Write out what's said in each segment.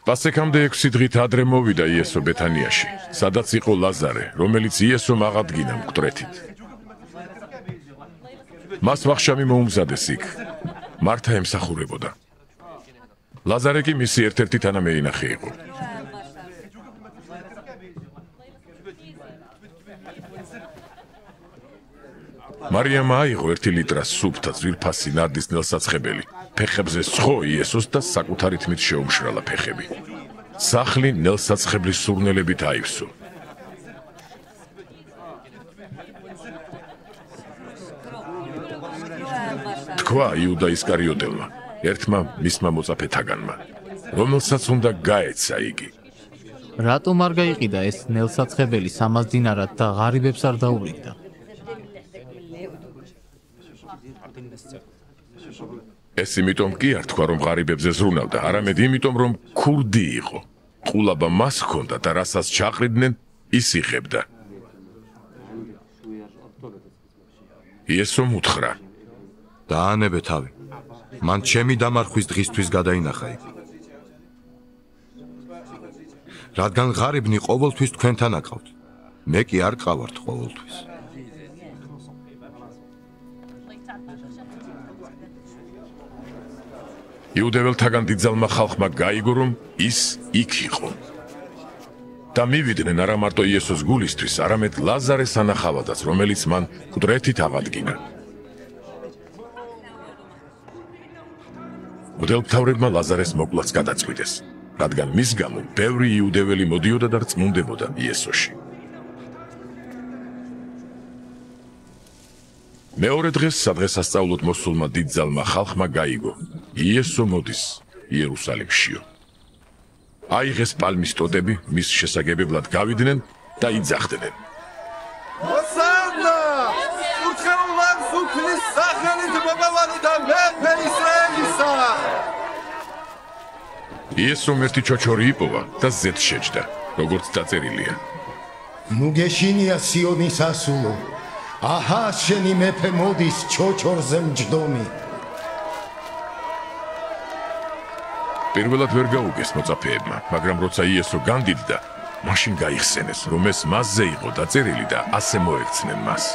პასექამდე 6 დღით ადრე მოვიდა იესო ბეთანიაში, სადაც იყო ლაზარე, რომელიც იესომ აღადგინა მკვდრეთით. მას ვახშამი მოუმზადეს იქ. მართა ემსახურებოდა. ლაზარე კი მისი ერთ-ერთი თანამეინახე იყო. მარიამ აიღო 1 ლიტრა სუფთა ძვირფასი ნარდის ნელსაცხებელი. ფეხებზე სხო იესოს და საკუთარი თმით შეუმშრალა ფეხები. სახლი ნელსაცხებლის სურნელებით აივსო. თქვა იუდა ისკარიოტელმა, ერთმა მისმა მოწაფეთაგანმა, რომელსაც უნდა გაეცა იგი. რატომ არ გაიყიდა ეს ნელსაცხებელი 300 დინარად და ღარიბებს არ დაურიგდა? ეს იმიტომ კი არ თქვა, რომ ღარიბებზე ზრუნავდა, არამედ იმიტომ, რომ ქურდი იყო. ყულაბა მას ჰქონდა და რასაც ჩაყრიდნენ, ის იღებდა. იესომ უთხრა: დაანებე თავი. მან ჩემი დამარხვის დღისთვის გადაინახა იქ. რადგან ღარიბნი ყოველთვის თქვენთან აკავთ, მე კი არ ყავართ ყოველთვის. იუდეველთაგან დიდძალმა ხალხმა გაიგო, რომ ის იქ იყო. და მივიდნენ არა მარტო იესოს გულისთვის, არამედ ლაზარეს ანახავადაც, რომელიც მან მკვდრეთით აღადგინა. მღვდელმთავრებმა ლაზარეს მოკვლაც გადაწყვიტეს, რადგან მის გამო ბევრი იუდეველი მოდიოდა და რწმუნდებოდა იესოში. მეორე დღეს სადღესასწაულოდ მოსულმა დიდძალმა ხალხმა გაიგო, იესო მოდის იერუსალიმშიო. აიღეს პალმის ტოტები, მის შესაგებებლად გავიდნენ და იძახდნენ. Hosanna! Ურჩეულან სუფლის სახელით მოგავალი და მეფე ისრაელისა! იესომ ერთი ჩოჩორი იპოვა და ზედ შეჯდა, როგორც დაწერილია. ნუ გეშინია სიონის ასულო, აჰა შენი მეფე მოდის ჩოჩორზე მჯდომი. პირველად ვერ გაუგეს მოწაფეებმა, მაგრამ როცა იესო განდიდდა, მაშინ გაიხსენეს, რომ ეს მასზე იყო დაწერილი და ასე მოექცნენ მას.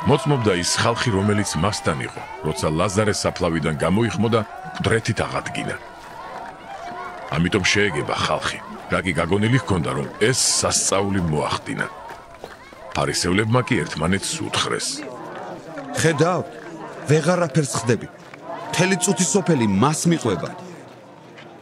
მოწმობდა ის ხალხი, რომელიც მასთან იყო, როცა ლაზარე საფლავიდან გამოიხმო და მკვდრეთით აღადგინა. ამიტომ შეეგება ხალხი, რა კი გაგონილი ჰქონდა, რომ ეს სასწაული მოახდინა. ფარისევლებმა კი ერთმანეთს უთხრეს. ხედავთ, ვეღარაფერს ხდები. მთელი წუთი სოფელი მას მიყვება.